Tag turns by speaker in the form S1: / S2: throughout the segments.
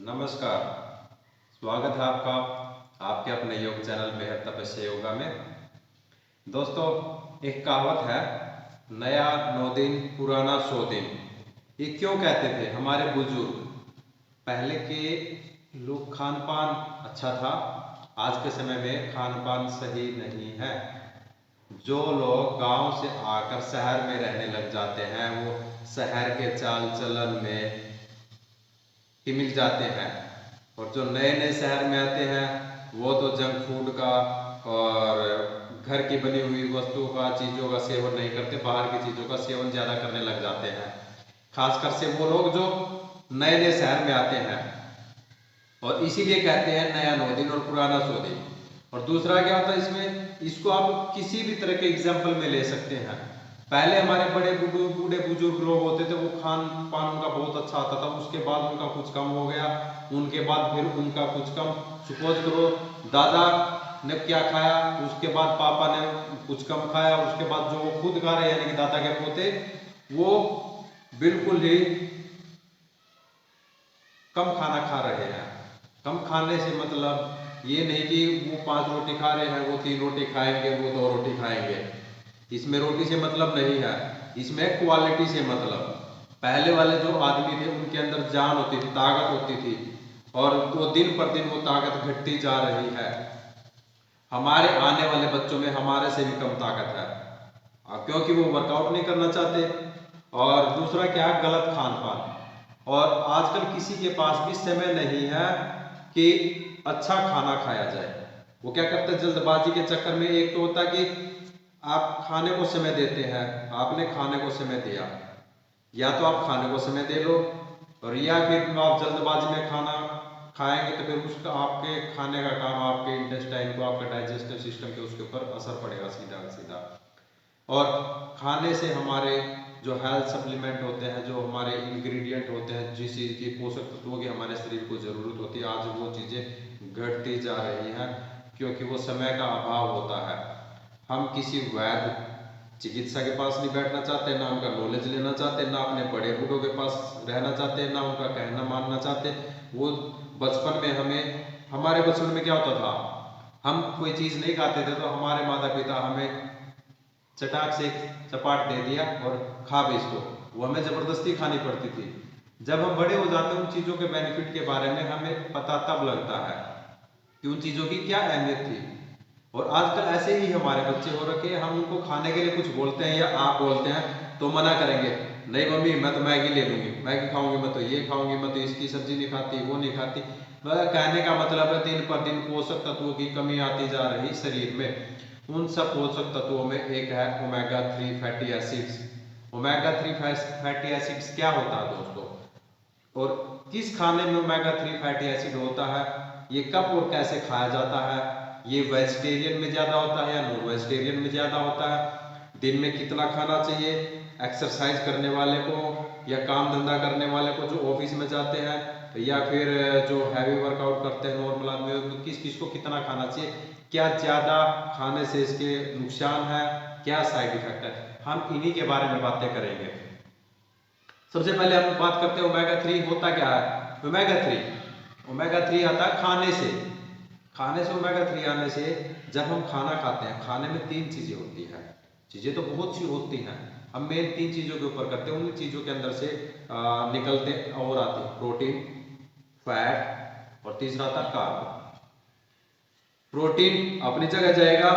S1: नमस्कार। स्वागत है आपका आपके अपने योग चैनल बेहद तपस्या योगा में। दोस्तों, एक कहावत है, नया 9 दिन पुराना 100 दिन। ये क्यों कहते थे हमारे बुजुर्ग? पहले के लोग खान पान अच्छा था, आज के समय में खान पान सही नहीं है। जो लोग गांव से आकर शहर में रहने लग जाते हैं वो शहर के चाल चलन में ही मिल जाते हैं, और जो नए नए शहर में आते हैं वो तो जंक फूड का और घर की बनी हुई वस्तुओं का चीज़ों का सेवन नहीं करते, बाहर की चीज़ों का सेवन ज़्यादा करने लग जाते हैं। खासकर से वो लोग जो नए नए शहर में आते हैं, और इसीलिए कहते हैं नया 9 दिन और पुराना 100 दिन। और दूसरा क्या होता है इसमें, इसको आप किसी भी तरह के एग्जाम्पल में ले सकते हैं। पहले हमारे बड़े बूढ़े बुजुर्ग लोग होते थे, वो खान पान उनका बहुत अच्छा आता था, उसके बाद उनका कुछ कम हो गया, उनके बाद फिर उनका कुछ कम। सपोज करो दादा ने क्या खाया, उसके बाद पापा ने कुछ कम खाया, उसके बाद जो वो खुद खा रहे यानी कि दादा के पोते, वो बिल्कुल ही कम खाना खा रहे हैं। कम खाने से मतलब ये नहीं कि वो 5 रोटी खा रहे हैं, वो 3 रोटी खाएंगे, वो 2 रोटी खाएंगे। इसमें रोटी से मतलब नहीं है, इसमें क्वालिटी से मतलब। पहले वाले जो आदमी थे उनके अंदर जान होती थी, ताकत होती थी, और वो दिन पर दिन वो ताकत घटती जा रही है। हमारे आने वाले बच्चों में हमारे से भी कम ताकत है, क्योंकि वो वर्कआउट नहीं करना चाहते। और दूसरा क्या है, गलत खान पान। और आजकल किसी के पास भी समय नहीं है कि अच्छा खाना खाया जाए। वो क्या करते हैं, जल्दबाजी के चक्कर में, एक तो होता है कि आप खाने को समय देते हैं, आपने खाने को समय दिया, या तो आप खाने को समय दे लो, और या फिर आप जल्दबाजी में खाना खाएंगे तो फिर उसका आपके खाने का काम, आपके इंटेस्टाइन को, आपके डाइजेस्टिव सिस्टम के उसके ऊपर असर पड़ेगा सीधा सीधा। और खाने से हमारे जो हेल्थ सप्लीमेंट होते हैं, जो हमारे इंग्रेडिएंट होते हैं, जिस चीज़ की पोषक तत्वों की हमारे शरीर को ज़रूरत होती है, आज वो चीज़ें घटती जा रही हैं, क्योंकि वो समय का अभाव होता है। हम किसी वैद्य चिकित्सा के पास नहीं बैठना चाहते, ना उनका नॉलेज लेना चाहते, ना अपने बड़े बूढ़ों के पास रहना चाहते, ना उनका कहना मानना चाहते। वो बचपन में हमारे बचपन में क्या होता था, हम कोई चीज़ नहीं खाते थे तो हमारे माता पिता हमें चटाक से चपाट दे दिया और खा भी इसको, वो हमें जबरदस्ती खानी पड़ती थी। जब हम बड़े हो जाते हैं, उन चीज़ों के बेनिफिट के बारे में हमें पता तब लगता है कि उन चीज़ों की क्या अहमियत थी। और आजकल ऐसे ही हमारे बच्चे हो रखे हैं, हम उनको खाने के लिए कुछ बोलते हैं या आप बोलते हैं तो मना करेंगे, नहीं मम्मी मैं तो मैगी ले लूंगी, मैगी खाऊंगी, मैं तो ये खाऊंगी, मैं तो इसकी सब्जी नहीं खाती, वो नहीं खाती। कहने का मतलब है दिन पर दिन पोषक तत्वों की कमी आती जा रही शरीर में। उन सब पोषक तत्वों में एक है omega 3 fatty acids. Omega 3 fatty acids क्या होता है दोस्तों, और किस खाने में ओमेगा 3 फैटी एसिड होता है, ये कब और कैसे खाया जाता है, ये वेजिटेरियन में ज़्यादा होता है या नॉन वेजिटेरियन में ज़्यादा होता है, दिन में कितना खाना चाहिए, एक्सरसाइज करने वाले को या काम धंधा करने वाले को जो ऑफिस में जाते हैं, या फिर जो हैवी वर्कआउट करते हैं नॉर्मल आदमी, तो किस किस को कितना खाना चाहिए, क्या ज़्यादा खाने से इसके नुकसान है, क्या साइड इफेक्ट है, हम इन्हीं के बारे में बातें करेंगे। सबसे पहले हम बात करते हैं ओमेगा 3 होता क्या है। ओमेगा 3 आता है खाने से। खाने से ओमेगा 3 आने से, जब हम खाना खाते हैं, खाने में 3 चीज़ें होती हैं। चीज़ें तो बहुत सी होती हैं, हम मेन 3 चीज़ों के ऊपर करते हैं। उन चीज़ों के अंदर से निकलते और आते हैं प्रोटीन, फैट, और तीसरा आता है कार्ब। प्रोटीन अपनी जगह जाएगा,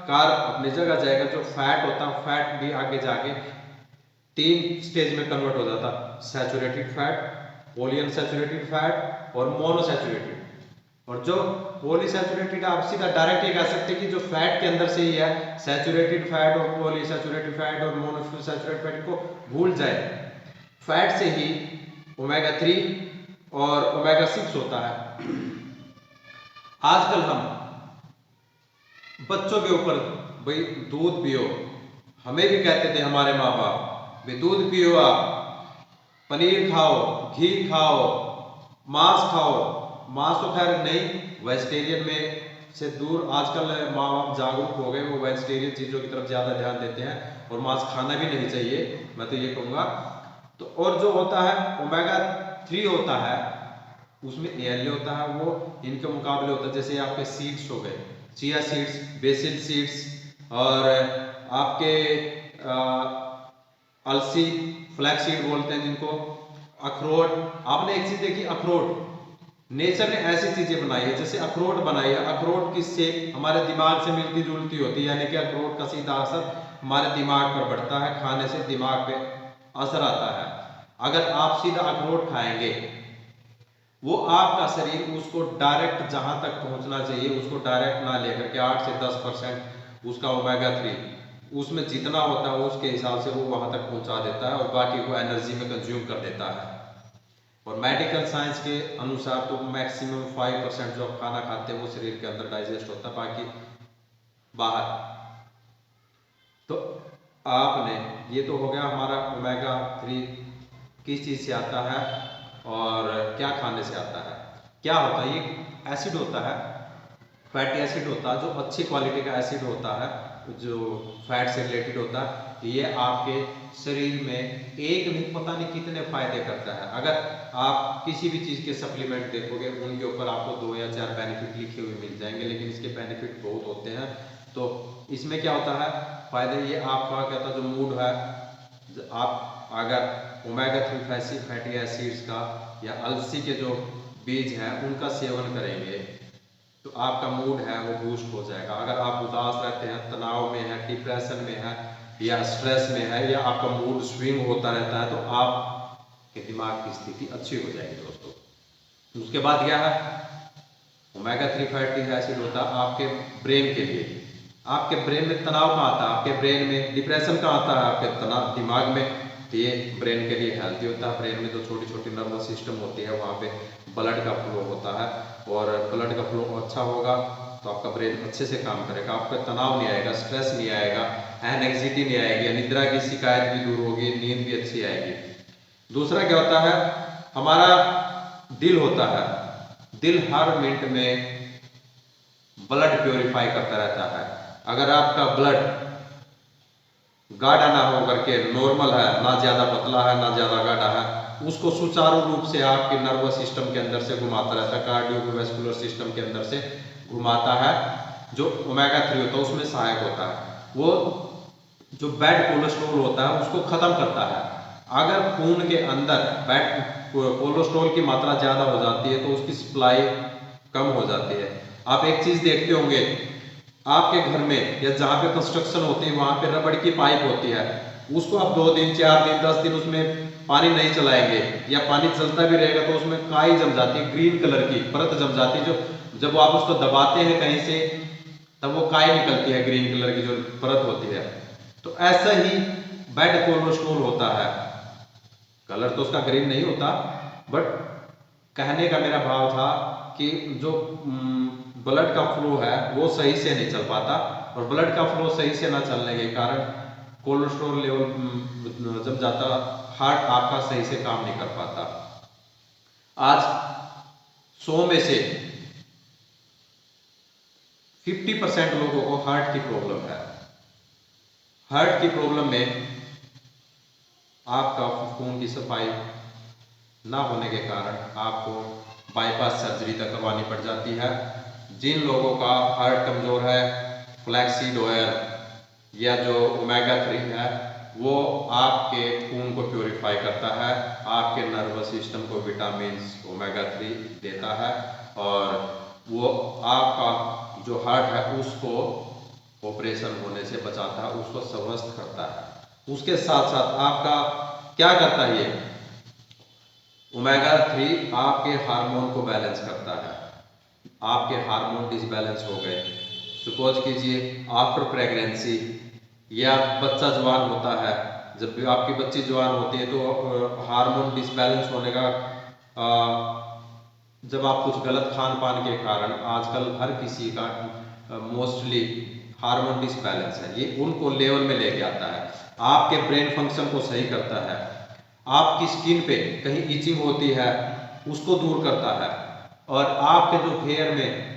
S1: कार्ब अपनी जगह जाएगा, जो फैट होता है फैट भी आगे जाके 3 स्टेज में कन्वर्ट हो जाता, सैचुरेटेड फैट, पॉलीअनसैचुरेटेड फैट और मोनोसैचुरेटेड। और जो पॉलीसैचुरेटेड, आप सीधा डायरेक्ट ये कह सकते हैं कि जो फैट के अंदर से ही है, सैचुरेटेड फैट और पॉलीसैचुरेटेड फैट और मोनोसैचुरेटेड फैट को भूल जाए। फैट से ही ओमेगा 3 और ओमेगा 6 होता है। आजकल हम बच्चों के ऊपर, भाई दूध पियो, हमें भी कहते थे हमारे माँ बाप, भाई दूध पियो, आप पनीर खाओ, घी खाओ, मांस खाओ। मांस तो खैर नहीं, वेजिटेरियन में से दूर आजकल माँ बाप जागरूक हो गए, वो वेजिटेरियन चीज़ों की तरफ ज़्यादा ध्यान देते हैं, और मांस खाना भी नहीं चाहिए, मैं तो ये कहूँगा। तो और जो होता है ओमेगा 3 होता है, उसमें ALA होता है, वो इनके मुकाबले होता है। जैसे आपके सीड्स हो गए, चिया सीड्स, बेसिल सीड्स, और आपके अलसी, फ्लैक्स सीड बोलते हैं जिनको, अखरोट। आपने एक चीज देखी, अखरोट नेचर ने ऐसी चीजें बनाई है, जैसे अखरोट बनाई है, अखरोट की शेप हमारे दिमाग से मिलती जुलती होती है, यानी कि अखरोट का सीधा असर हमारे दिमाग पर पड़ता है, खाने से दिमाग पे असर आता है। अगर आप सीधा अखरोट खाएंगे, वो आपका शरीर उसको डायरेक्ट जहां तक पहुंचना चाहिए उसको डायरेक्ट ना लेकर के 8 से 10% उसका ओमेगा 3 उसमें जितना होता है उसके हिसाब से वो वहां तक पहुंचा देता है, और बाकी को एनर्जी में कंज्यूम कर देता है। और मेडिकल साइंस के अनुसार तो मैक्सिमम 5% जो आप खाना खाते हैं वो शरीर के अंदर डाइजेस्ट होता है, बाकी बाहर। तो आपने, ये तो हो गया हमारा ओमेगा 3 किस चीज से आता है और क्या खाने से आता है। क्या होता है, ये एसिड होता है, फैटी एसिड होता है, जो अच्छी क्वालिटी का एसिड होता है, जो फैट से रिलेटेड होता है। ये आपके शरीर में एक नहीं पता नहीं कितने फायदे करता है। अगर आप किसी भी चीज के सप्लीमेंट देखोगे उनके ऊपर आपको 2 या 4 बेनिफिट लिखे हुए मिल जाएंगे, लेकिन इसके बेनिफिट बहुत होते हैं। तो इसमें क्या होता है फायदे, ये आपका क्या होता है, जो मूड है, आप अगर ओमेगा 3 फैटी एसिड्स का या अलसी के जो बीज हैं उनका सेवन करेंगे तो आपका मूड है वो बूस्ट हो जाएगा। अगर आप उदास रहते हैं, तनाव में है, डिप्रेशन में है, या स्ट्रेस में है, या आपका मूड स्विंग होता रहता है, तो आपके दिमाग की स्थिति अच्छी हो जाएगी दोस्तों। उसके बाद क्या है, ओमेगा 3 फैटी एसिड होता है आपके ब्रेन के लिए। आपके ब्रेन में तनाव कहाँ आता है, आपके ब्रेन में डिप्रेशन कहाँ आता है, आपके तनाव दिमाग में। तो ये ब्रेन के लिए हेल्थी होता है। ब्रेन में जो छोटी छोटी नर्वस सिस्टम होती है वहाँ पे ब्लड का फ्लो होता है, और ब्लड का फ्लो अच्छा होगा तो आपका ब्रेन अच्छे से काम करेगा, आपका तनाव नहीं आएगा, स्ट्रेस नहीं आएगा, एंग्जाइटी नहीं आएगी, निद्रा की शिकायत भी दूर होगी, नींद भी अच्छी आएगी। दूसरा क्या होता है, हमारा दिल होता है, दिल हर मिनट में ब्लड प्योरीफाई करता रहता है। अगर आपका ब्लड गाढ़ा ना हो करके नॉर्मल है, ना ज्यादा पतला है ना ज्यादा गाढ़ा है, उसको सुचारू रूप से आपके नर्वस सिस्टम के अंदर से घुमाता रहता है, कार्डियोवैस्कुलर सिस्टम के अंदर से घुमाता है। जो ओमेगा 3 होता है उसमें सहायक होता है। वो जो बैड कोलेस्ट्रॉल होता है उसको खत्म करता है। अगर खून के अंदर बैड कोलेस्ट्रॉल की मात्रा ज्यादा हो जाती है तो उसकी सप्लाई कम हो जाती है। आप एक चीज देखते होंगे, आपके घर में या जहाँ पे कंस्ट्रक्शन होती है वहां पे रबड़ की पाइप होती है, उसको आप 2 दिन 4 दिन 10 दिन उसमें पानी नहीं चलाएंगे, या पानी चलता भी रहेगा तो उसमें काई जम जाती है, ग्रीन कलर की परत जम जाती है, जो जब आप उसको दबाते हैं कहीं से तब वो काई निकलती है, ग्रीन कलर की जो परत होती है। तो ऐसा ही बैड कोलेस्ट्रॉल होता है, कलर तो उसका ग्रीन नहीं होता, बट कहने का मेरा भाव था कि जो ब्लड का फ्लो है वो सही से नहीं चल पाता, और ब्लड का फ्लो सही से ना चलने के कारण कोलेस्ट्रॉल लेवल जब जाता, हार्ट आपका सही से काम नहीं कर पाता। आज 100 में से 50% लोगों को हार्ट की प्रॉब्लम है। हार्ट की प्रॉब्लम में आपका खून की सफाई ना होने के कारण आपको बाईपास सर्जरी तक करवानी पड़ जाती है। जिन लोगों का हार्ट कमजोर है, फ्लैक्सीड ऑयल या जो ओमेगा 3 है वो आपके खून को प्योरीफाई करता है, आपके नर्वस सिस्टम को विटामिन ओमेगा 3 देता है, और वो आपका जो हार्ट है उसको ऑपरेशन होने से बचाता है, उसको स्वस्थ करता है। उसके साथ साथ आपका क्या करता है, ये ओमेगा 3 आपके हार्मोन को बैलेंस करता है। आपके हार्मोन डिसबैलेंस हो गए, सपोज कीजिए आफ्टर प्रेगनेंसी या बच्चा जवान होता है, जब भी आपकी बच्ची जवान होती है तो हार्मोन डिसबैलेंस होने का जब आप कुछ गलत खान पान के कारण, आजकल हर किसी का मोस्टली हार्मोन डिसबैलेंस है, ये उनको लेवल में लेके आता है, आपके ब्रेन फंक्शन को सही करता है, आपकी स्किन पे कहीं इचिंग होती है उसको दूर करता है, और आपके जो हेयर में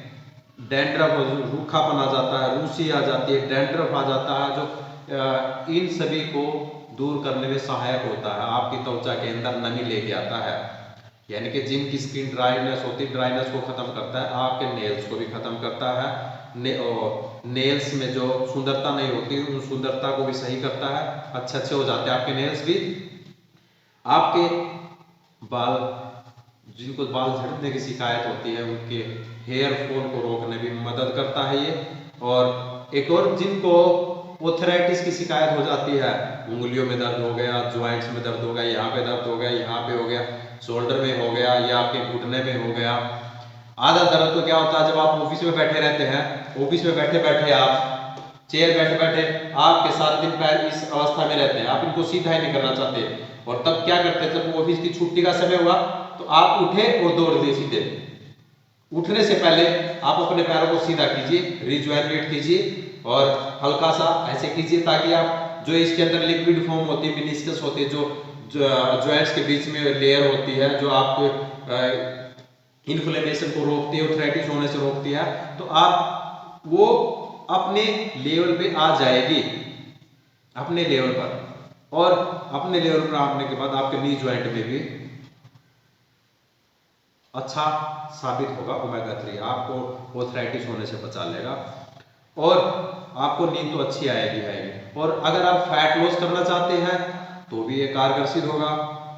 S1: डैंड्रफ रूखापन आ जाता है, रूसी आ जाती है, डैंड्रफ आ जाता है, जो इन सभी को दूर करने में सहायक होता है, आपकी त्वचा के अंदर नमी लेके आता है। यानी कि जिनकी स्किन ड्राइनेस होती है, ड्राइनेस को खत्म करता है, आपके नेल्स को भी खत्म करता है, नेल्स में जो सुंदरता नहीं होती उन सुंदरता को भी सही करता है, अच्छे हो जाते हैं आपके नेल्स भी। आपके बाल, जिनको बाल झड़ने की शिकायत होती है उनके हेयर फॉल को रोकने भी मदद करता है ये। और एक और, जिनको ओर्थराइटिस की शिकायत हो जाती है, उंगलियों में दर्द हो गया, ज्वाइंट्स में दर्द हो गया, यहाँ पे दर्द हो गया, यहाँ पे हो गया, शोल्डर में हो गया या आपके घुटने में हो गया। आधा दर्द तो क्या होता है, जब आप ऑफिस में बैठे रहते हैं, ऑफिस में बैठे बैठे आप चेयर बैठे बैठे आपके सारे दिन पैर इस अवस्था में रहते हैं, आप इनको सीधा ही नहीं करना चाहते, और तब क्या करते हैं, जब ऑफिस की छुट्टी का समय हुआ तो आप उठे और दौड़ दिए सीधे। उठने से पहले आप अपने पैरों को सीधा कीजिए, रिज्वाइनेट कीजिए और हल्का सा ऐसे कीजिए, ताकि आप जो इसके अंदर लिक्विड फॉर्म होती है, मेनिस्कस होती है, जो जॉइंट्स के बीच में लेयर होती है, जो आपको इन्फ्लेमेशन को रोकती है, आर्थराइटिस होने से रोकती है, तो आप वो अपने लेवल पे आ जाएगी, अपने लेवल पर। और अपने लेवल पर आने के बाद आपके नी ज्वाइंट में भी अच्छा साबित होगा ओमेगा 3, आपको आर्थराइटिस होने से बचा लेगा और आपको नींद तो अच्छी आएगी। और अगर आप फैट लॉस करना चाहते हैं तो भी ये कारगर सिद्ध होगा,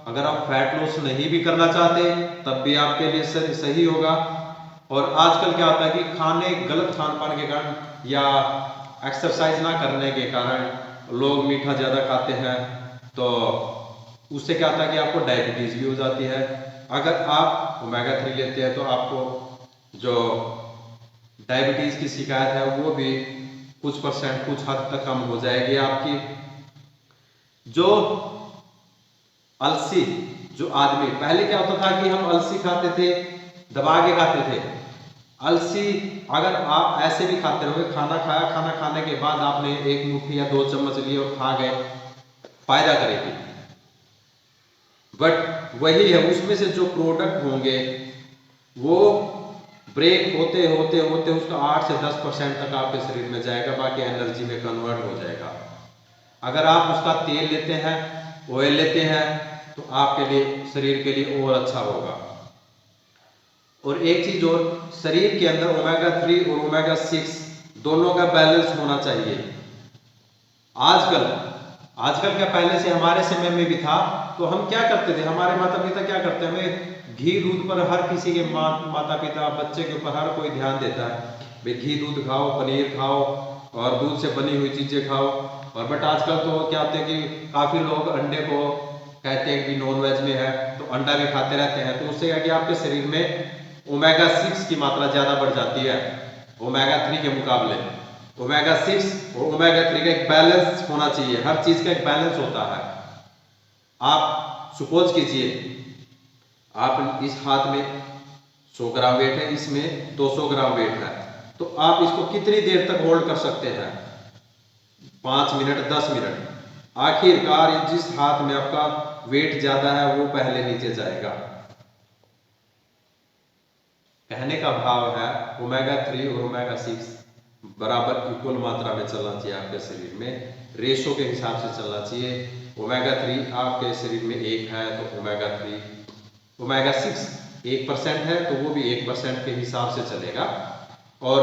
S1: अगर आप फैट लॉस नहीं भी करना चाहते तब भी आपके लिए सही होगा। और आजकल क्या होता है कि खाने, गलत खान पान के कारण या एक्सरसाइज ना करने के कारण लोग मीठा ज़्यादा खाते हैं, तो उससे क्या होता है कि आपको डायबिटीज़ भी हो जाती है। अगर आप ओमेगा 3 लेते हैं तो आपको जो डायबिटीज़ की शिकायत है वो भी कुछ परसेंट, कुछ हद तक कम हो जाएगी आपकी। जो अलसी, जो आदमी, पहले क्या होता था कि हम अलसी खाते थे, दबा के खाते थे। अलसी अगर आप ऐसे भी खाते रहोगे, खाना खाया, खाना खाने के बाद आपने एक मुट्ठी या 2 चम्मच लिए और खा गए, फायदा करेगी। बट वही है, उसमें से जो प्रोडक्ट होंगे वो ब्रेक होते होते होते उसका 8 से 10% तक आपके शरीर में जाएगा, बाकी एनर्जी में कन्वर्ट हो जाएगा। अगर आप उसका तेल लेते हैं, ऑयल लेते हैं, तो आपके लिए, शरीर के लिए और अच्छा होगा। और एक चीज और, शरीर के अंदर ओमेगा 3 और ओमेगा 6 दोनों का बैलेंस होना चाहिए। आजकल क्या, पहले से हमारे समय में भी था, तो हम क्या करते थे, हमारे माता पिता क्या करते हैं, हमें घी दूध पर हर किसी के माता पिता बच्चे के ऊपर हर कोई ध्यान देता है, भाई घी दूध खाओ, पनीर खाओ और दूध से बनी हुई चीजें खाओ। और बट आजकल तो क्या होते हैं कि काफी लोग अंडे को कहते हैं कि नॉन वेज में है, तो अंडा भी खाते रहते हैं, तो उससे क्या कि आपके शरीर में ओमेगा 6 की मात्रा ज्यादा बढ़ जाती है ओमेगा 3 के मुकाबले। ओमेगा 6 और ओमेगा 3 का एक बैलेंस होना चाहिए, हर चीज का एक बैलेंस होता है। आप सपोज कीजिए, आप इस हाथ में 100 ग्राम वेट है, इसमें 200 ग्राम वेट है, तो आप इसको कितनी देर तक होल्ड कर सकते हैं, 5 मिनट, 10 मिनट। आखिरकार जिस हाथ में आपका वेट ज्यादा है वो पहले नीचे जाएगा। कहने का भाव है ओमेगा 3 और ओमेगा 6 बराबर इक्वल मात्रा में चलना चाहिए आपके शरीर में, रेशो के हिसाब से चलना चाहिए। ओमेगा 3 आपके शरीर में 1 है तो ओमेगा 6 1% है तो वो भी 1% के हिसाब से चलेगा। और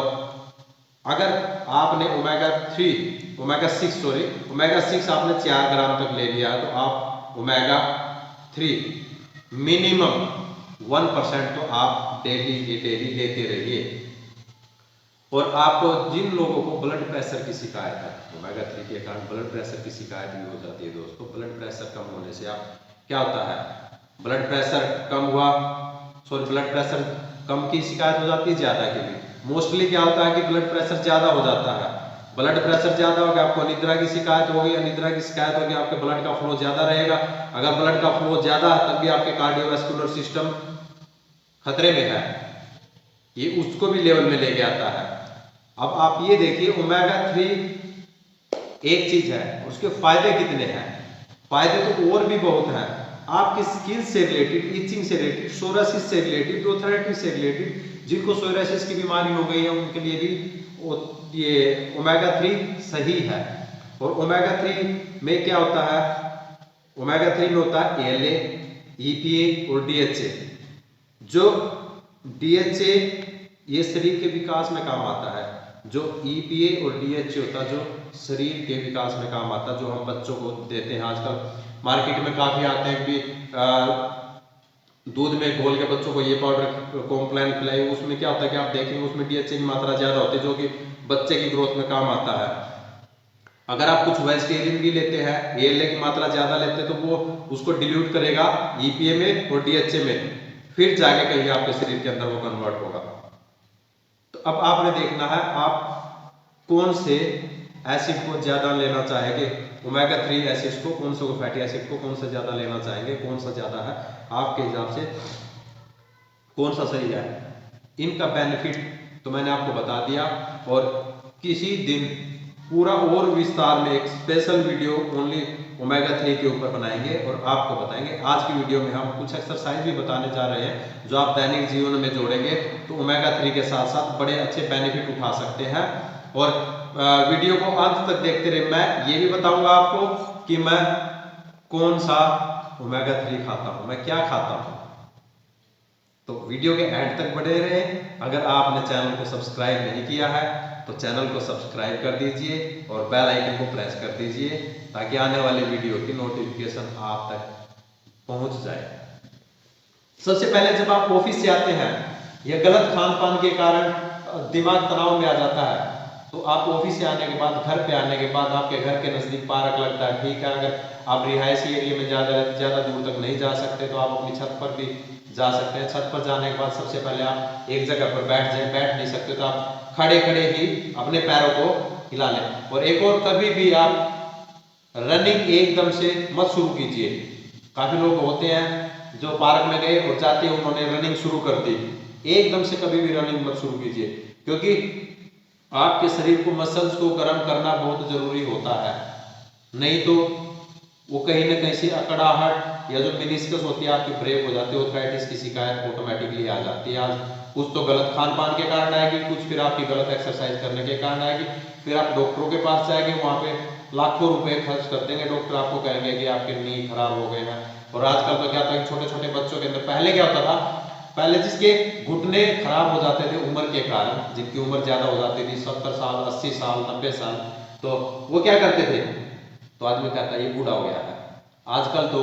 S1: अगर आपने ओमेगा 6 आपने 4 ग्राम तक ले लिया तो आप ओमेगा 3 मिनिमम 1% तो आप डेली लेते रहिए। और आपको, जिन लोगों को ब्लड प्रेशर की शिकायत है, ओमेगा 3 के कारण ब्लड प्रेशर की शिकायत भी हो जाती है दोस्तों। ब्लड प्रेशर कम होने से आप क्या होता है, ब्लड प्रेशर कम की शिकायत हो जाती है, ज्यादा की भी। मोस्टली क्या होता है कि ब्लड प्रेशर ज्यादा हो जाता है, ब्लड प्रेशर ज्यादा हो गया, आपको निद्रा की शिकायत होगी, अनिद्रा की शिकायत होगी, आपके ब्लड का फ्लो ज्यादा रहेगा। अगर ब्लड का फ्लो ज्यादा है तब भी आपके कार्डियोवैस्कुलर सिस्टम खतरे में है, ये उसको भी लेवल में लेके आता है। अब आप ये देखिए, ओमेगा 3 एक चीज है, उसके फायदे कितने हैं, फायदे तो और भी बहुत हैं। आपकी स्किन से रिलेटेड, इचिंग से रिलेटेड, सोरासिस से रिलेटेड, आर्थराइटिस से रिलेटेड, जिनको सोरासिस की बीमारी हो गई है उनके लिए भी ये ओमेगा 3 सही है। और ओमेगा 3 में क्या होता है, ओमेगा 3 में होता है ALA, EPA और DHA। जो DHA ये शरीर के विकास में काम आता है, जो EPA और DHA होता है जो शरीर के विकास में काम आता है, जो हम बच्चों को देते हैं। आजकल मार्केट में काफ़ी आते हैं कि दूध में घोल के बच्चों को ये पाउडर कॉम्प्लान पिलाइए। उसमें क्या होता है कि आप देखेंगे उसमें DHA की मात्रा ज़्यादा होती है, जो कि बच्चे की ग्रोथ में काम आता है। अगर आप कुछ वेजिटेरियन भी लेते हैं, ALA की मात्रा ज़्यादा लेते हैं, तो वो उसको डिल्यूट करेगा EPA में और DHA में, फिर जाके कहीं आपके शरीर के अंदर वो कन्वर्ट होगा। तो अब आपने देखना है आप कौन से एसिड को ज़्यादा लेना चाहेंगे, ओमेगा 3 एसिड्स को, कौन से फैटी एसिड को कौन सा ज़्यादा लेना चाहेंगे, कौन सा ज़्यादा है आपके हिसाब से, कौन सा सही है। इनका बेनिफिट तो मैंने आपको बता दिया, और किसी दिन पूरा और विस्तार में एक स्पेशल वीडियो ओनली ओमेगा 3 के ऊपर बनाएंगे और आपको बताएंगे। आज की वीडियो में हम कुछ एक्सरसाइज भी बताने जा रहे हैं जो आप दैनिक जीवन में जोड़ेंगे तो ओमेगा 3 के साथ साथ बड़े अच्छे बेनिफिट उठा सकते हैं। और वीडियो को अंत तक देखते रहे। मैं ये भी बताऊंगा आपको कि मैं कौन सा ओमेगा 3 खाता हूं, मैं क्या खाता हूं। तो वीडियो के एंड तक बने रहें। अगर आपने चैनल को सब्सक्राइब नहीं किया है तो चैनल को सब्सक्राइब कर दीजिए और बेल आइकन को प्रेस कर दीजिए ताकि आने वाले वीडियो की नोटिफिकेशन आप तक पहुंच जाए। सबसे पहले जब आप ऑफिस से आते हैं या गलत खान पान के कारण दिमाग तनाव में आ जाता है, तो आप ऑफिस से आने के बाद, घर पे आने के बाद आपके घर के नजदीक पार्क लगता है, ठीक है। अगर आप रिहायशी एरिया में ज़्यादा दूर तक नहीं जा सकते तो आप अपनी छत पर भी जा सकते हैं। छत पर जाने के बाद सबसे पहले आप एक जगह पर बैठ नहीं सकते तो आप खड़े खड़े ही अपने पैरों को हिला लें। और एक और, कभी भी आप रनिंग एकदम से मत शुरू कीजिए। काफ़ी लोग होते हैं जो पार्क में गए और जाते ही उन्होंने रनिंग शुरू कर दी। एकदम से कभी भी रनिंग मत शुरू कीजिए, क्योंकि आपके शरीर को, मसल्स को गर्म करना बहुत जरूरी होता है। नहीं तो वो कहीं ना कहीं से अकड़ाहट या जो मेनिस्कस होती है आपकी ब्रेक हो जाती है, आर्थराइटिस की शिकायत ऑटोमेटिकली आ जाती है। आज कुछ तो गलत खान पान के कारण आएगी, कुछ फिर आपकी गलत एक्सरसाइज करने के कारण आएगी, फिर आप डॉक्टरों के पास जाएंगे, वहाँ पे लाखों रुपए खर्च कर देंगे। डॉक्टर आपको कहेंगे कि आपके नी खराब हो गए हैं। और आजकल तो क्या था कि छोटे छोटे बच्चों के अंदर, पहले क्या होता था, पहले जिसके घुटने खराब हो जाते थे उम्र के कारण, जिनकी उम्र ज्यादा हो जाती थी, 70 साल 80 साल 90 साल, तो वो क्या करते थे, तो आदमी कहता है ये बूढ़ा हो गया है। आजकल तो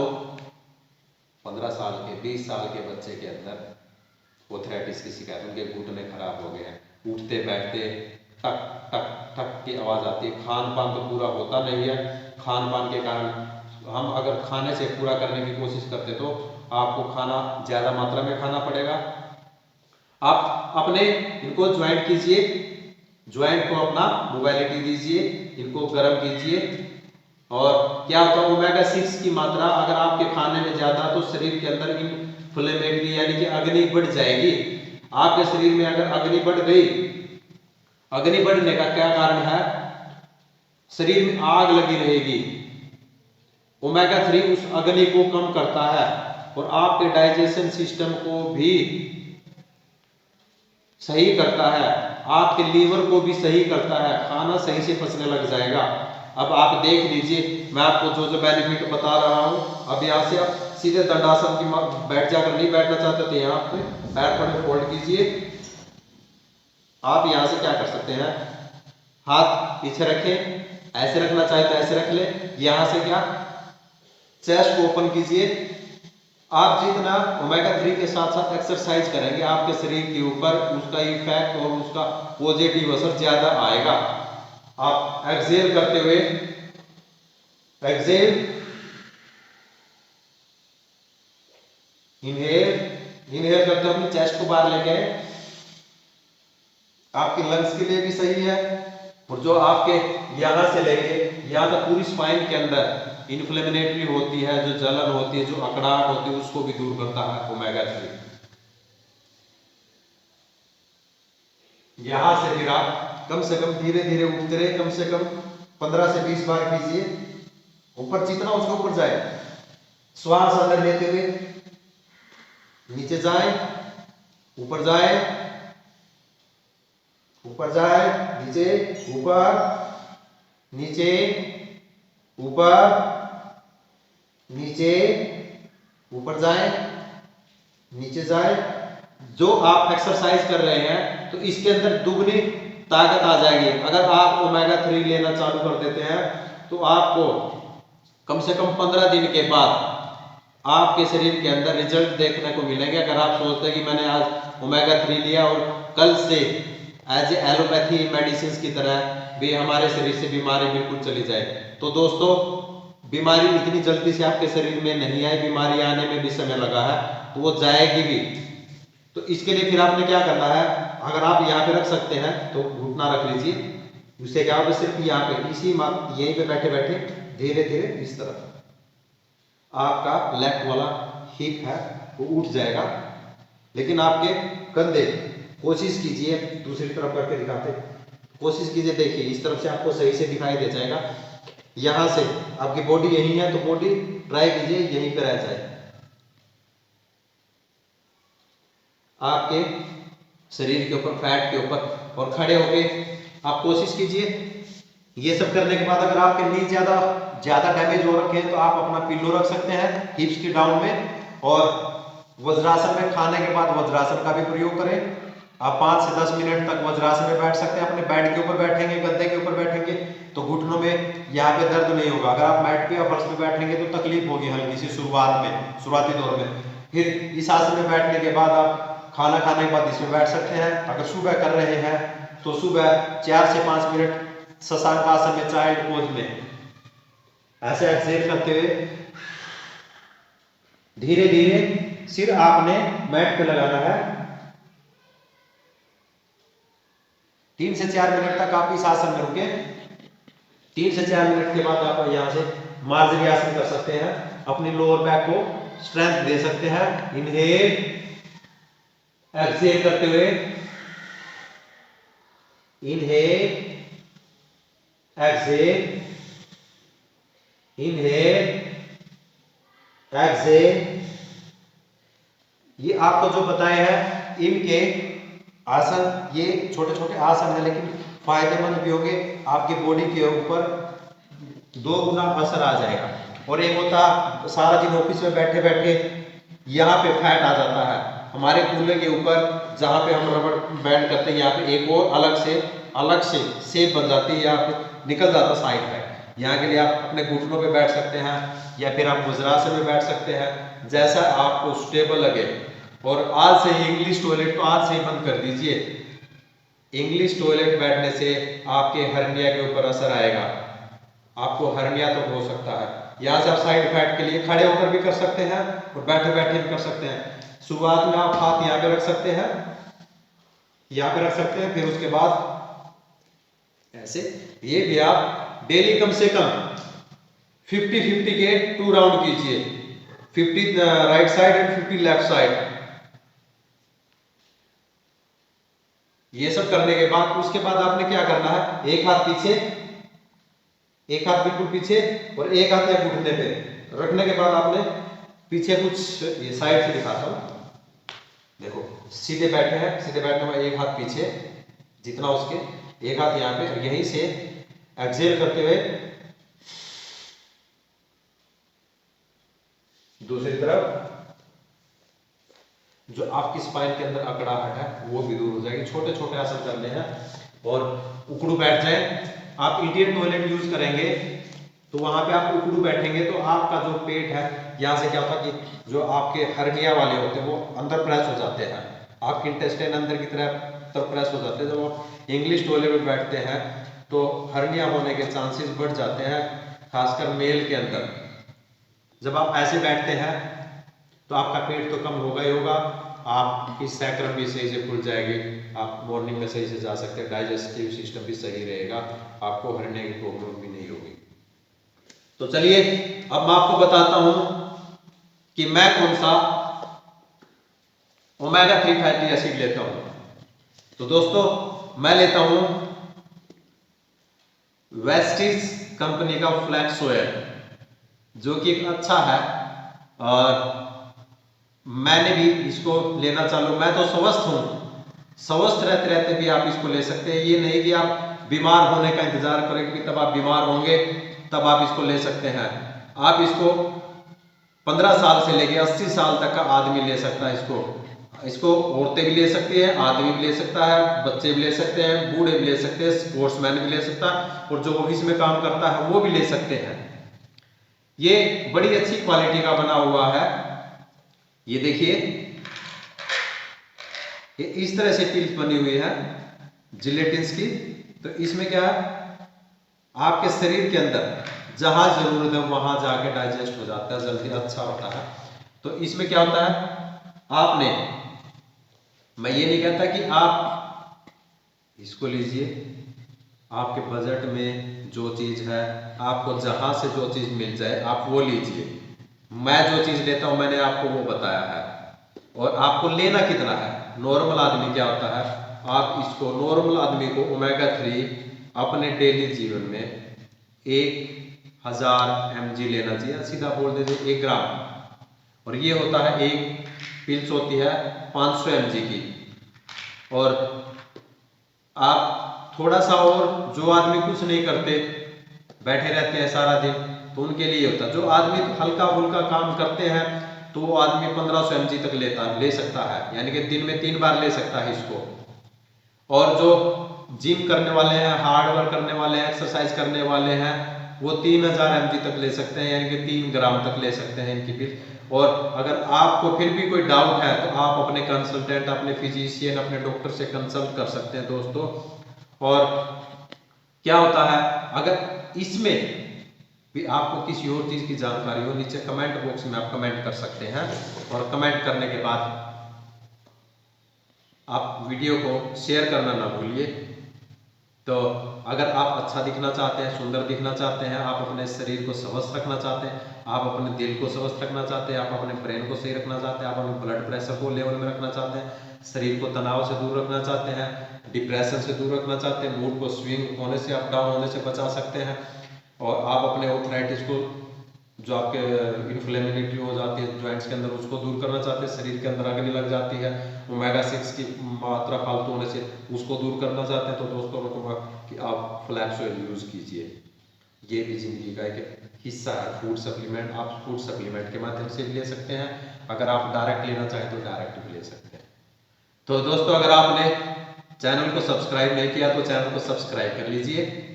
S1: 15 साल के 20 साल के बच्चे के अंदर आर्थराइटिस की शिकायत, उनके घुटने खराब हो गए हैं, उठते बैठते टक टक टक की आवाज आती है। खान पान तो पूरा होता नहीं है। खान पान के कारण हम अगर खाने से पूरा करने की कोशिश करते तो आपको खाना ज्यादा मात्रा में खाना पड़ेगा। आप अपने इनको ज्वाइंट कीजिए, ज्वाइंट को अपना मोबाइलिटी दीजिए, इनको गर्म कीजिए। और क्या होता है, ओमेगा 6 की मात्रा अगर आपके खाने में ज्यादा, तो शरीर के अंदर इन्फ्लेमेटरी यानी कि अग्नि बढ़ जाएगी। आपके शरीर में अगर अग्नि बढ़ गई, अग्नि बढ़ने का क्या कारण है, शरीर में आग लगी रहेगी। ओमेगा 3 उस अग्नि को कम करता है और आपके डाइजेशन सिस्टम को भी सही करता है, आपके लीवर को भी सही करता है, खाना सही से पचने लग जाएगा। अब आप देख लीजिए, मैं आपको जो जो बेनिफिट बता रहा हूं, अब यहाँ से आप सीधे दंडासन की बैठ जाकर नहीं बैठना चाहते थे, यहाँ पे पैर थोड़े फोल्ड कीजिए। आप यहाँ से क्या कर सकते हैं, हाथ पीछे रखें, ऐसे रखना चाहे तो ऐसे रख ले। यहाँ से क्या, चेस्ट को ओपन कीजिए। आप जितना ओमेगा 3 के साथ साथ एक्सरसाइज करेंगे, आपके शरीर के ऊपर उसका इफेक्ट और उसका पॉजिटिव असर ज्यादा आएगा। आप एक्सहेल करते हुए, एक्सहेल, इनहेल, इनहेल करते हुए अपनी चेस्ट को बाहर लेके आए, आपके लंग्स के लिए भी सही है। और जो आपके यहां से लेके यहां तक पूरी स्पाइन के अंदर इन्फ्लेमेटरी होती है, जो जलन होती है, जो अकड़ाहट होती है, उसको भी दूर करता है ओमेगा 3। यहां से फिर आप कम से कम धीरे धीरे उठते रहे, कम से कम 15 से 20 बार कीजिए, ऊपर जितना उसके ऊपर जाए। श्वास अंदर लेते हुए नीचे जाए, ऊपर जाए, ऊपर जाए, नीचे, ऊपर, नीचे, ऊपर, नीचे, ऊपर जाए, नीचे जाए, जो आप एक्सरसाइज कर रहे हैं तो इसके अंदर दुगनी ताकत आ जाएगी। अगर आप ओमेगा 3 लेना चालू कर देते हैं तो आपको कम से कम 15 दिन के बाद आपके शरीर के अंदर रिजल्ट देखने को मिलेंगे। अगर आप सोचते हैं कि मैंने आज ओमेगा 3 लिया और कल से एज ए एलोपैथी मेडिसिन की तरह भी हमारे शरीर से बीमारी बिल्कुल चली जाए, तो दोस्तों बीमारी इतनी जल्दी से आपके शरीर में नहीं आई, बीमारी आने में भी समय लगा है, तो वो जाएगी भी। तो इसके लिए फिर आपने क्या करना है, अगर आप यहाँ पे रख सकते हैं तो घुटना रख लीजिए, उससे क्या होगा सिर्फ यहाँ पे इसी यहीं पे बैठे बैठे धीरे धीरे इस तरफ आपका लेफ्ट वाला हिप है वो उठ जाएगा। लेकिन आपके कंधे कोशिश कीजिए, दूसरी तरफ करके दिखाते, कोशिश कीजिए, देखिए इस तरफ से आपको सही से दिखाई दे जाएगा। यहां से आपकी बॉडी यही है तो बॉडी ट्राई कीजिए यहीं पर रह जाए। आपके शरीर के ऊपर, फैट के ऊपर, और खड़े होके आप कोशिश कीजिए। ये सब करने के बाद अगर आपके नी ज्यादा डैमेज हो रखे हैं तो आप अपना पिल्लो रख सकते हैं हिप्स के डाउन में, और वज्रासन में खाने के बाद वज्रासन का भी प्रयोग करें। आप 5 से 10 मिनट तक वज्रासन में बैठ सकते हैं। अपने बेड के ऊपर बैठेंगे, गद्दे के ऊपर बैठेंगे तो घुटनों में यहाँ पे दर्द नहीं होगा। अगर आप मैट पे या फर्श पे बैठेंगे तो तकलीफ होगी हल्की सी शुरुआती दौर में। फिर इस आसन में बैठने के बाद आप खाना खाने के बाद इसमें बैठ सकते हैं। अगर सुबह कर रहे हैं तो सुबह 4 से 5 मिनट शशांक आसन में, चाइल्ड पोज में ऐसे एक्सहेल करते हुए धीरे धीरे सिर आपने मैट पे लगाना है। 3 से 4 मिनट तक आप इस आसन में रुके। 3 से 4 मिनट के बाद आप यहां से मार्जरी आसन कर सकते हैं, अपनी लोअर बैक को स्ट्रेंथ दे सकते हैं। इनहेल एक्सहेल करते हुए, इनहेल एक्सहेल, इनहेल एक्सहेल। ये आपको जो बताए हैं इनके आसन, ये छोटे छोटे आसन है लेकिन फायदेमंद भी होंगे। आपकी बॉडी के ऊपर 2 गुना असर आ जाएगा। और एक होता सारा दिन ऑफिस में बैठे बैठे यहाँ पे फैट आ जाता है हमारे कूल्हे के ऊपर, जहाँ पे हम रबड़ बैंड करते हैं, यहाँ पे एक और अलग से शेप बन जाती है, यहाँ पे निकल जाता साइड फैट। यहाँ के लिए आप अपने घुटनों पे बैठ सकते हैं या फिर आप वज्रासन में बैठ सकते हैं, जैसा आपको स्टेबल लगे। और आज से ही इंग्लिश टॉयलेट तो आज से ही बंद कर दीजिए। इंग्लिश टॉयलेट बैठने से आपके हर्निया के ऊपर असर आएगा, आपको हर्निया तो हो सकता है। यहाँ से आप साइड फैट के लिए खड़े होकर भी कर सकते हैं और बैठे बैठे भी कर सकते हैं। शुरुआत में आप हाथ यहाँ पे रख सकते हैं, यहाँ पे रख सकते हैं, फिर उसके बाद ऐसे। ये भी आप डेली कम से कम 50-50 के 2 राउंड कीजिए, 50 right side and 50 left side. ये सब करने के बाद उसके बाद आपने क्या करना है, एक हाथ पीछे, एक हाथ बिल्कुल पीछे और एक हाथ या घुटने पे रखने के बाद आपने पीछे कुछ, ये साइड से दिखाता हूं, देखो सीधे बैठे हैं, सीधे बैठने में एक हाथ पीछे जितना उसके, एक हाथ यहाँ पे, और यहीं से एक्सहेल करते हुए दूसरी तरफ जो आपकी स्पाइन के अंदर अकड़ाहट है वो भी दूर हो जाएगी। छोटे छोटे आसन करने हैं और उकड़ू बैठ जाए। आप इंडियन टॉयलेट यूज करेंगे तो वहां पे आप उकड़ू बैठेंगे तो आपका जो पेट है, यहाँ से क्या होता है कि जो आपके हर्निया वाले होते हैं वो अंदर प्रेस हो जाते हैं, आपके इंटेस्टाइन अंदर की तरफ प्रेस हो जाते हैं। जब आप इंग्लिश टॉयलेट में बैठते हैं तो हर्निया होने के चांसेस बढ़ जाते हैं, खासकर मेल के अंदर। जब आप ऐसे बैठते हैं तो आपका पेट तो कम होगा ही होगा, आपकी सैक्रम भी सही से खुल जाएगी, आप मॉर्निंग में सही से जा सकते हैं, डाइजेस्टिव सिस्टम भी सही रहेगा, आपको हर्निया की प्रॉब्लम भी नहीं होगी। तो चलिए अब मैं आपको बताता हूं कि मैं कौन सा ओमेगा 3 फैटी एसिड लेता हूं। तो दोस्तों मैं लेता हूं वेस्टिज कंपनी का फ्लैक्स ऑयल, जो कि एक अच्छा है और मैंने भी इसको लेना चालू। मैं तो स्वस्थ हूं, स्वस्थ रहते रहते भी आप इसको ले सकते हैं। ये नहीं कि आप बीमार होने का इंतजार करें कि तब आप बीमार होंगे तब आप इसको ले सकते हैं। आप इसको 15 साल से लेके 80 साल तक का आदमी ले सकता है इसको। इसको औरतें भी ले सकती है, आदमी भी ले सकता है, बच्चे भी ले सकते हैं, बूढ़े भी ले सकते हैं, स्पोर्ट्समैन भी ले सकता है और जो ऑफिस में काम करता है वो भी ले सकते हैं। ये बड़ी अच्छी क्वालिटी का बना हुआ है। ये देखिए, ये इस तरह से पिल्स बनी हुई है जिलेटिन्स की। तो इसमें क्या है, आपके शरीर के अंदर जहां जरूरत है वहां जाके डाइजेस्ट हो जाता है, जल्दी अच्छा होता है। तो इसमें क्या होता है, आपने, मैं ये नहीं कहता कि आप इसको लीजिए, आपके बजट में जो चीज है, आपको जहां से जो चीज मिल जाए आप वो लीजिए। मैं जो चीज लेता हूं मैंने आपको वो बताया है। और आपको लेना कितना है, नॉर्मल आदमी क्या होता है, आप इसको, नॉर्मल आदमी को ओमेगा 3 अपने डेली जीवन में 1000 mg लेना चाहिए, सीधा बोल दीजिए 1 ग्राम। और ये होता है, एक पिल्स होती है 500 mg की। और आप थोड़ा सा, और जो आदमी कुछ नहीं करते, बैठे रहते हैं सारा दिन, तो उनके लिए होता है। जो आदमी हल्का फुल्का काम करते हैं तो वो आदमी 1500 mg तक ले सकता है, यानी कि दिन में 3 बार ले सकता है इसको। और जो जिम करने वाले हैं, हार्ड वर्क करने वाले हैं, एक्सरसाइज करने वाले हैं, वो 3000 mg तक ले सकते हैं, यानी कि 3 ग्राम तक ले सकते हैं इनकी पिल्स। और अगर आपको फिर भी कोई डाउट है तो आप अपने कंसल्टेंट, अपने फिजिशियन, अपने डॉक्टर से कंसल्ट कर सकते हैं दोस्तों। और क्या होता है, अगर इसमें भी आपको किसी और चीज की जानकारी हो, नीचे कमेंट बॉक्स में आप कमेंट कर सकते हैं। और कमेंट करने के बाद आप वीडियो को शेयर करना ना भूलिए। तो अगर आप अच्छा दिखना चाहते हैं, सुंदर दिखना चाहते हैं, आप अपने शरीर को स्वस्थ रखना चाहते हैं, आप अपने दिल को स्वस्थ रखना चाहते हैं, आप अपने ब्रेन को सही रखना चाहते हैं, आप अपने ब्लड प्रेशर को लेवल में रखना चाहते हैं, शरीर को तनाव से दूर रखना चाहते हैं, डिप्रेशन से दूर रखना चाहते हैं, मूड को स्विंग होने से, अप डाउन होने से बचा सकते हैं, और आप अपने आर्थराइटिस को, जो आपके इन्फ्लेमेटरी हो जाती है जॉइंट्स के अंदर, उसको दूर करना चाहते हैं, शरीर के अंदर अग्नि लग जाती है ओमेगा 6 की मात्रा फालतू होने से, उसको दूर करना चाहते हैं, तो दोस्तों मैं कहूँगा कि आप फ्लैक्स ऑयल यूज़ कीजिए। ये भी जिंदगी का एक हिस्सा है, फूड सप्लीमेंट। आप फूड सप्लीमेंट के माध्यम से भी ले सकते हैं, अगर आप डायरेक्ट लेना चाहें तो डायरेक्ट भी ले सकते हैं। तो दोस्तों, अगर आपने चैनल को सब्सक्राइब नहीं किया तो चैनल को सब्सक्राइब कर लीजिए।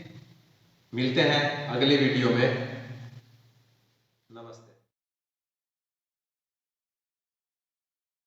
S1: मिलते हैं अगले वीडियो में।